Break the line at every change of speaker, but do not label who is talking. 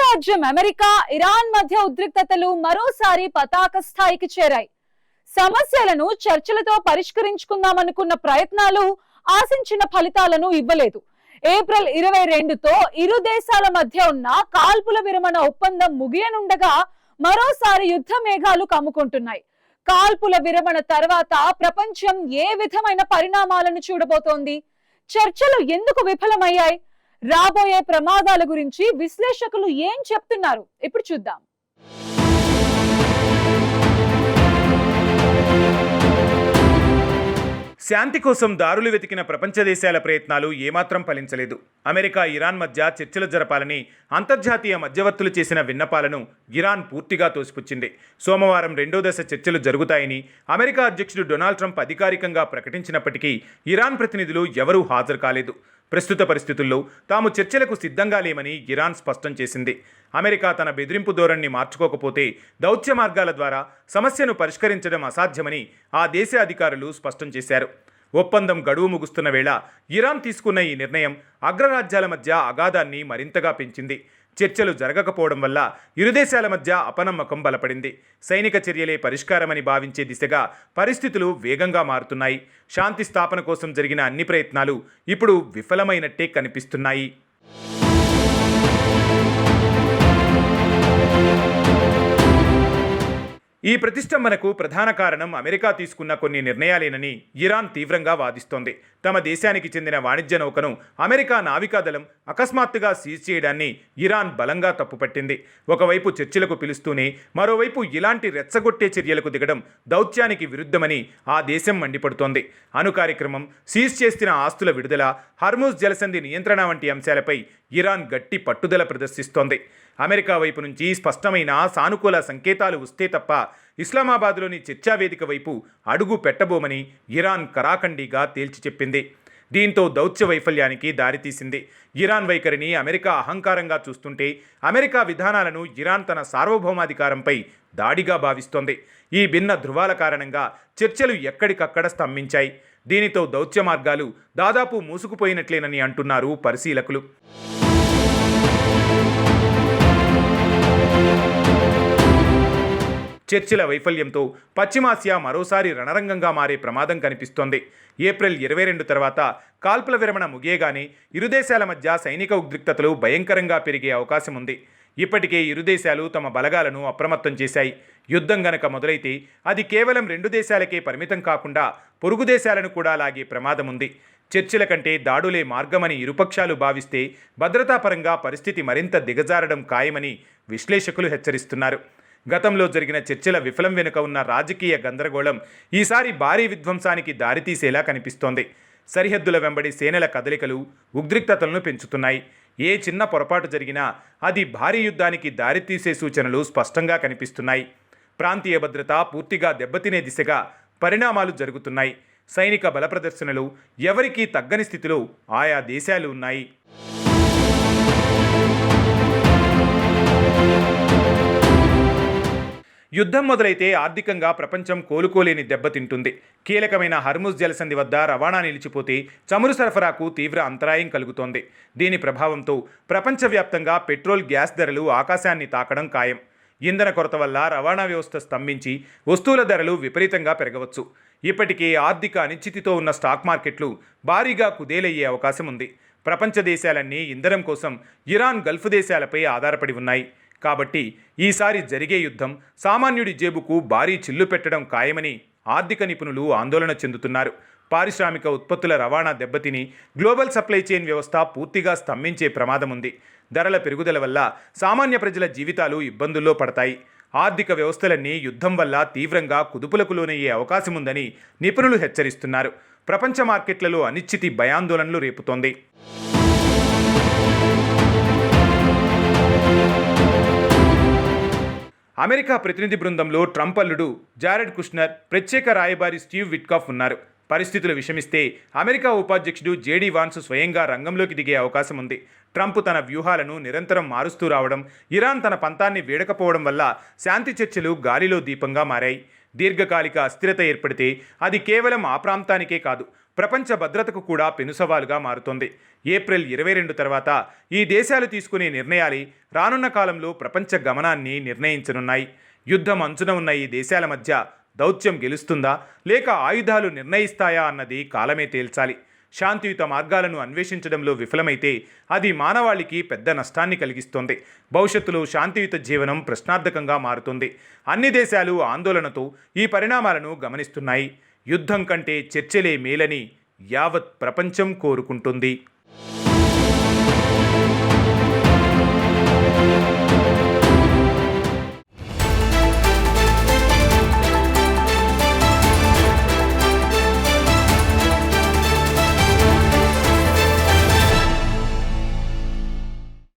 అగ్రరాజ్యం America Iran మధ్య ఉద్రిక్తతలు మరోసారి పతాక స్థాయికి చేరాయి. సమస్యలను చర్చలతో పరిష్కరించుకుందామనుకున్న ప్రయత్నాలు ఆశించిన ఫలితాలను ఇవ్వలేదు. ఏప్రిల్ 22తో ఇరు దేశాల మధ్య ఉన్న కాల్పుల విరమణ ఒప్పందం ముగియనుండగా మరోసారి యుద్ధ మేఘాలు కమ్ముకుంటున్నాయి. కాల్పుల విరమణ తర్వాత ప్రపంచం ఏ విధమైన పరిణామాలను చూడబోతోంది? చర్చలు ఎందుకు విఫలమయ్యాయి? రాబోయే ప్రమాదాల గురించి విశ్లేషకులు ఏం చెప్తున్నారు ఇప్పుడు చూద్దాం.
శాంతి కోసం దారులు వెతికిన ప్రపంచ దేశాల ప్రయత్నాలు ఏమాత్రం ఫలించలేదు. అమెరికా ఇరాన్ మధ్య చర్చలు జరపాలని అంతర్జాతీయ మధ్యవర్తులు చేసిన విన్నపాలను ఇరాన్ పూర్తిగా తోసిపుచ్చింది. సోమవారం రెండో దశ చర్చలు జరుగుతాయని అమెరికా అధ్యక్షుడు డొనాల్డ్ ట్రంప్ అధికారికంగా ప్రకటించినప్పటికీ ఇరాన్ ప్రతినిధులు ఎవరూ హాజరు కాలేదు. ప్రస్తుత పరిస్థితుల్లో తాము చర్చలకు సిద్ధంగా లేమని ఇరాన్ స్పష్టం చేసింది. అమెరికా తన బెదిరింపు ధోరణిని మార్చుకోకపోతే దౌత్య మార్గాల ద్వారా సమస్యను పరిష్కరించడం అసాధ్యమని ఆ దేశ అధికారులు స్పష్టం చేశారు. ఒప్పందం గడువు ముగుస్తున్న వేళ ఇరాన్ తీసుకున్న ఈ నిర్ణయం అగ్రరాజ్యాల మధ్య అగాధాన్ని మరింతగా పెంచింది. చర్చలు జరగకపోవడం వల్ల ఇరు దేశాల మధ్య అపనమ్మకం బలపడింది. సైనిక చర్యలే పరిష్కారమని భావించే దిశగా పరిస్థితులు వేగంగా మారుతున్నాయి. శాంతి స్థాపన కోసం జరిగిన అన్ని ప్రయత్నాలు ఇప్పుడు విఫలమైనట్టే కనిపిస్తున్నాయి. ఈ ప్రతిష్టంభనకు ప్రధాన కారణం అమెరికా తీసుకున్న కొన్ని నిర్ణయాలేనని ఇరాన్ తీవ్రంగా వాదిస్తోంది. తమ దేశానికి చెందిన వాణిజ్య నౌకను అమెరికా నావికాదళం అకస్మాత్తుగా సీజ్ చేయడాన్ని ఇరాన్ బలంగా తప్పుపట్టింది. ఒకవైపు చర్చలకు పిలుస్తూనే మరోవైపు ఇలాంటి రెచ్చగొట్టే చర్యలకు దిగడం దౌత్యానికి విరుద్ధమని ఆ దేశం మండిపడుతోంది. అణు కార్యక్రమం, సీజ్ చేసిన ఆస్తుల విడుదల, హర్ముజ్ జలసంధి నియంత్రణ వంటి అంశాలపై ఇరాన్ గట్టి పట్టుదల ప్రదర్శిస్తోంది. అమెరికా వైపు నుంచి స్పష్టమైన సానుకూల సంకేతాలు వస్తే తప్ప ఇస్లామాబాద్లోని చర్చా వేదిక వైపు అడుగు పెట్టబోమని ఇరాన్ కరాఖండిగా తేల్చి చెప్పింది. దీంతో దౌత్య వైఫల్యానికి దారితీసింది. ఇరాన్ వైఖరిని అమెరికా అహంకారంగా చూస్తుంటే అమెరికా విధానాలను ఇరాన్ తన సార్వభౌమాధికారంపై దాడిగా భావిస్తోంది. ఈ భిన్న ధృవాల కారణంగా చర్చలు ఎక్కడికక్కడ స్తంభించాయి. దీనితో దౌత్య మార్గాలు దాదాపు మూసుకుపోయినట్లేనని అంటున్నారు పరిశీలకులు. చర్చల వైఫల్యంతో పశ్చిమాసియా మరోసారి రణరంగంగా మారే ప్రమాదం కనిపిస్తోంది. ఏప్రిల్ 22 తర్వాత కాల్పుల విరమణ ముగియగానే ఇరు దేశాల మధ్య సైనిక ఉద్రిక్తతలు భయంకరంగా పెరిగే అవకాశం ఉంది. ఇప్పటికే ఇరు దేశాలు తమ బలగాలను అప్రమత్తం చేశాయి. యుద్ధం గనక మొదలైతే అది కేవలం రెండు దేశాలకే పరిమితం కాకుండా పొరుగు దేశాలను కూడా లాగే ప్రమాదం ఉంది. చర్చల కంటే దాడులే మార్గమని ఇరుపక్షాలు భావిస్తే భద్రతాపరంగా పరిస్థితి మరింత దిగజారడం ఖాయమని విశ్లేషకులు హెచ్చరిస్తున్నారు. గతంలో జరిగిన చర్చల విఫలం వెనుక ఉన్న రాజకీయ గందరగోళం ఈసారి భారీ విధ్వంసానికి దారితీసేలా కనిపిస్తోంది. సరిహద్దుల వెంబడి సేనల కదలికలు ఉద్రిక్తతలను పెంచుతున్నాయి. ఏ చిన్న పొరపాటు జరిగినా అది భారీ యుద్ధానికి దారితీసే సూచనలు స్పష్టంగా కనిపిస్తున్నాయి. ప్రాంతీయ భద్రత పూర్తిగా దెబ్బతినే దిశగా పరిణామాలు జరుగుతున్నాయి. సైనిక బల ప్రదర్శనలు ఎవరికీ తగ్గని స్థితిలో ఆయా దేశాలు ఉన్నాయి. యుద్ధం మొదలైతే ఆర్థికంగా ప్రపంచం కోలుకోలేని దెబ్బతింటుంది. కీలకమైన హర్ముజ్ జలసంధి వద్ద రవాణా నిలిచిపోతే చమురు సరఫరాకు తీవ్ర అంతరాయం కలుగుతోంది. దీని ప్రభావంతో ప్రపంచవ్యాప్తంగా పెట్రోల్, గ్యాస్ ధరలు ఆకాశాన్ని తాకడం ఖాయం. ఇంధన కొరత వల్ల రవాణా వ్యవస్థ స్తంభించి వస్తువుల ధరలు విపరీతంగా పెరగవచ్చు. ఇప్పటికే ఆర్థిక అనిశ్చితితో ఉన్న స్టాక్ మార్కెట్లు భారీగా కుదేలయ్యే అవకాశం ఉంది. ప్రపంచ దేశాలన్నీ ఇంధనం కోసం ఇరాన్, గల్ఫ్ దేశాలపై ఆధారపడి ఉన్నాయి. కాబట్టి ఈసారి జరిగే యుద్ధం సామాన్యుడి జేబుకు భారీ చిల్లు పెట్టడం ఖాయమని ఆర్థిక నిపుణులు ఆందోళన చెందుతున్నారు. పారిశ్రామిక ఉత్పత్తుల రవాణా దెబ్బతిని గ్లోబల్ సప్లై చైన్ వ్యవస్థ పూర్తిగా స్తంభించే ప్రమాదం ఉంది. ధరల పెరుగుదల వల్ల సామాన్య ప్రజల జీవితాలు ఇబ్బందుల్లో పడతాయి. ఆర్థిక వ్యవస్థలన్నీ యుద్ధం వల్ల తీవ్రంగా కుదుపులకు లోనయ్యే అవకాశం ఉందని నిపుణులు హెచ్చరిస్తున్నారు. ప్రపంచ మార్కెట్లలో అనిశ్చితి భయాందోళనలు రేపుతోంది. అమెరికా ప్రతినిధి బృందంలో ట్రంప్ అల్లుడు జారెడ్ కుష్నర్, ప్రత్యేక రాయబారి స్టీవ్ విట్కాఫ్ ఉన్నారు. పరిస్థితులు విషమిస్తే అమెరికా ఉపాధ్యక్షుడు జేడీ వాన్స్ స్వయంగా రంగంలోకి దిగే అవకాశం ఉంది. ట్రంప్ తన వ్యూహాలను నిరంతరం మారుస్తూ రావడం, ఇరాన్ తన పంతాన్ని వీడకపోవడం వల్ల శాంతి చర్చలు గాలిలో దీపంగా మారాయి. దీర్ఘకాలిక అస్థిరత ఏర్పడితే అది కేవలం ఆ ప్రాంతానికే కాదు, ప్రపంచ భద్రతకు కూడా పెనుసవాలుగా మారుతోంది. ఏప్రిల్ 22 తర్వాత ఈ దేశాలు తీసుకునే నిర్ణయాలే రానున్న కాలంలో ప్రపంచ గమనాన్ని నిర్ణయించనున్నాయి. యుద్ధం అంచున ఉన్న ఈ దేశాల మధ్య దౌత్యం గెలుస్తుందా లేక ఆయుధాలు నిర్ణయిస్తాయా అన్నది కాలమే తేల్చాలి. శాంతియుత మార్గాలను అన్వేషించడంలో విఫలమైతే అది మానవాళికి పెద్ద నష్టాన్ని కలిగిస్తుంది. భవిష్యత్తులో శాంతియుత జీవనం ప్రశ్నార్థకంగా మారుతుంది. అన్ని దేశాలు ఆందోళనతో ఈ పరిణామాలను గమనిస్తున్నాయి. యుద్ధం కంటే చర్చలే మేలని యావత్ ప్రపంచం కోరుకుంటుంది.